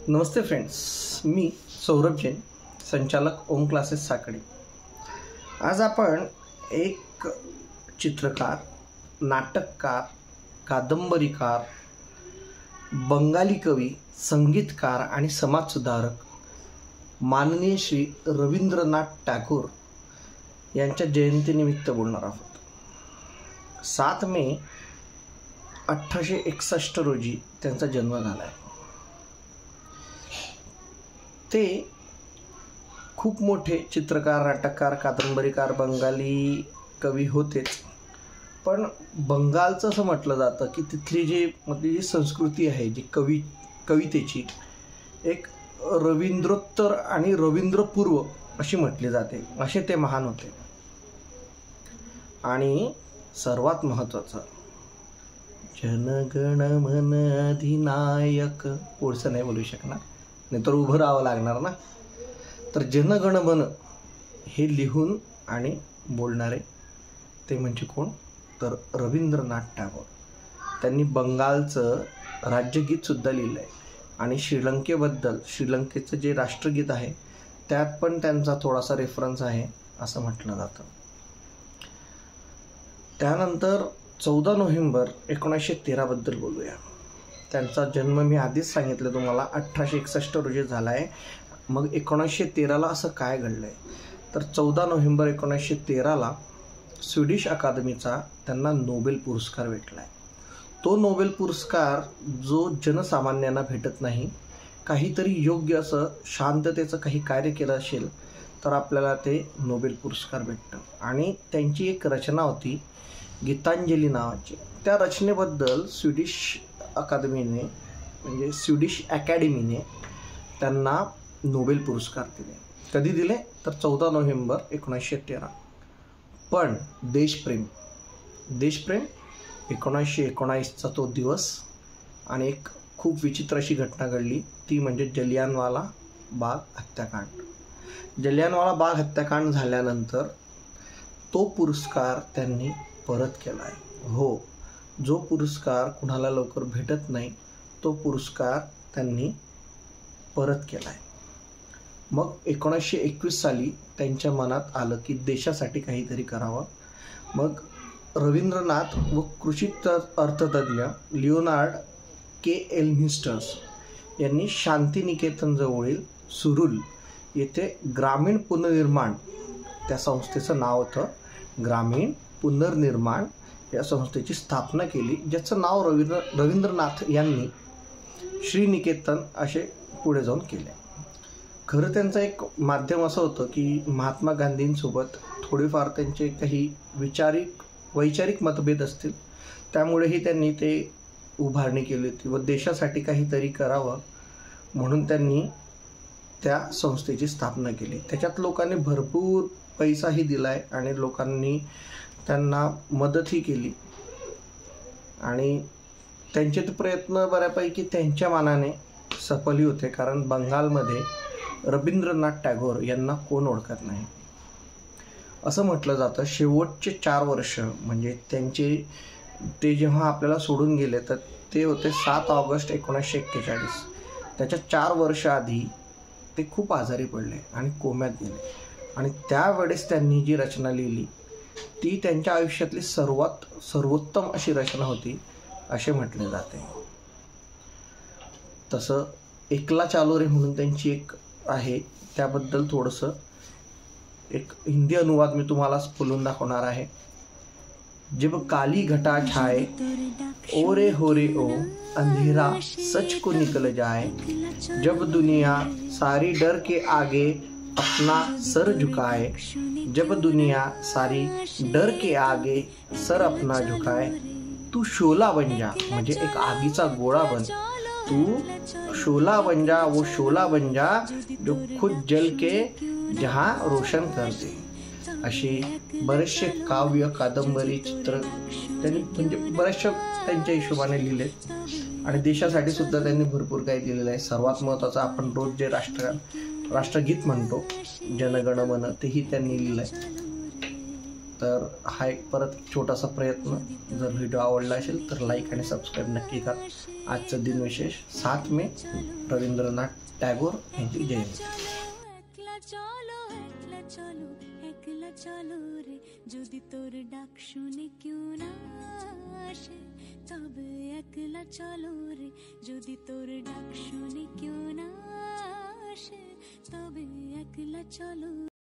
नमस्ते friends, मी सौरभ जैन, संचालक ओम classes साकडी। आज आपण एक चित्रकार, नाटककार, कादंबरीकार, बंगाली कवी, संगीतकार आणि समाजसुधारक माननीय श्री रवींद्रनाथ टागोर यांच्या जयंतीनिमित्त बोलणार आहोत। 7 मे 1861 रोजी त्यांचा जन्म झाला आहे। ते खूप मोठे चित्रकार, नाटककार, कादंबरीकार, बंगाली कवी होतेच, पण बंगालचं असं म्हटलं जातं की तिथली जी संस्कृती आहे, जी कवितेची एक रवींद्रोत्तर आणि रवींद्रपूर्व अशी म्हटली जाते, असे ते महान होते। आणि सर्वात महत्त्वाचं, जनगण मन अधिनायक, पुढचं नाही बोलू शकणार, नाही तर उभं राहावं लागणार ना। तर जनगण मन हे लिहून आणि बोलणारे ते म्हणजे कोण, तर रवींद्रनाथ टागोर। त्यांनी बंगालचं राज्यगीतसुद्धा लिहिलं आहे आणि श्रीलंकेचं जे राष्ट्रगीत आहे त्यात पण त्यांचा थोडासा रेफरन्स आहे असं म्हटलं जातं। त्यानंतर 14 नोव्हेंबर 1913 बद्दल बोलूया। त्यांचा जन्म मी आधीच सांगितलं तुम्हाला 1861 रोजी झाला आहे। मग 1913ला असं काय घडलं आहे, तर 14 नोव्हेंबर 1913ला स्वीडिश अकादमीचा त्यांना नोबेल पुरस्कार भेटला आहे। तो नोबेल पुरस्कार जो जनसामान्यांना भेटत नाही, काहीतरी योग्य असं शांततेचं काही कार्य केलं असेल तर आपल्याला ते नोबेल पुरस्कार भेटतं। आणि त्यांची एक रचना होती गीतांजली नावाची। त्या रचनेबद्दल स्वीडिश अकॅडमीने त्यांना नोबेल पुरस्कार दिले। कधी दिले, तर 14 नोव्हेंबर 1913। पण देशप्रेम 1919चा तो दिवस आणि एक खूप विचित्र अशी घटना घडली, ती म्हणजे जलियांवाला बाग हत्याकांड। जलियांवाला बाग हत्याकांड झाल्यानंतर तो पुरस्कार त्यांनी परत केला आहे। हो, जो पुरस्कार कुणाला लवकर भेटत नाही तो पुरस्कार त्यांनी परत केला आहे। मग 1921 साली त्यांच्या मनात आलं की देशासाठी काहीतरी करावं। मग रवींद्रनाथ व कृषी अर्थतज्ञ लिओनार्ड के एल्म्हिस्टर्स यांनी शांतिनिकेतन जवळील सुरुल येथे ग्रामीण पुनर्निर्माण, त्या संस्थेचं नाव होतं ग्रामीण पुनर्निर्माण, या संस्थेची स्थापना केली, ज्याचं नाव रवींद्रनाथ यांनी श्रीनिकेतन असे पुढे जाऊन केले। खरं त्यांचं एक माध्यम असं होतं की महात्मा गांधींसोबत थोडीफार त्यांचे काही वैचारिक मतभेद असतील, त्यामुळेही त्यांनी ते उभारणी केली होती व देशासाठी काहीतरी करावं म्हणून त्यांनी त्या संस्थेची स्थापना केली। त्याच्यात लोकांनी भरपूर पैसाही दिलाय आणि लोकांनी त्यांना मदतही केली आणि त्यांचे ते प्रयत्न बऱ्यापैकी त्यांच्या मानाने सफलही होते, कारण बंगालमध्ये रवींद्रनाथ टागोर यांना कोण ओळखत नाही। असं म्हटलं जातं शेवटचे 4 वर्ष म्हणजे ते जेव्हा आपल्याला सोडून गेले तर ते होते 7 ऑगस्ट 1941। त्याच्या 4 वर्ष आधी ते खूप आजारी पडले आणि कोम्यात गेले आणि त्यावेळेस त्यांनी जी रचना लिहिली ती त्यांच्या आयुष्यातली सर्वोत्तम अशी रचना होती असे म्हटले जाते। तसं एकला चालो रे म्हणून त्यांची एक आहे, त्याबद्दल थोडंसं एक हिंदी अनुवाद मी तुम्हाला बोलून दाखवणार आहे। जब काली घटा छाए ओरे हो रे ओ, अंधेरा सच को निकल जाए, जब दुनिया सारी डर के आगे अपना सर झुकाए, जब दुनिया सारी डर के आगे सर अपना झुकाए, तू शोला बन जा, म्हणजे एक आगीचा गोळा बन, तू शोला बन जा, वो शोला बन जा जो खुद जल के जहां रोशन कर दे। अशी बरेचसे काव्य, कादंबरी, चित्र त्यांनी म्हणजे बरेचशा त्यांच्या हिशोबाने लिहिले आणि देशासाठी सुद्धा त्यांनी भरपूर काही लिहिलेलं आहे। सर्वात महत्त्वाचं आपण रोज जे राष्ट्रगीत म्हणतो जनगण मन, तेही त्यांनी लिहिलं आहे। तर हा एक परत छोटासा प्रयत्न, जर व्हिडिओ आवडला असेल तर लाईक आणि सबस्क्राईब नक्की करा. आजचं दिन विशेष 7 मे, रवींद्रनाथ टागोर यांची जयंती. চলো রে যদি তোর ডাক শুনে কেউ না আসে, তবে একলা চলো রে যদি তোর ডাক শুনে কেউ না আসে, তবে একলা চলো.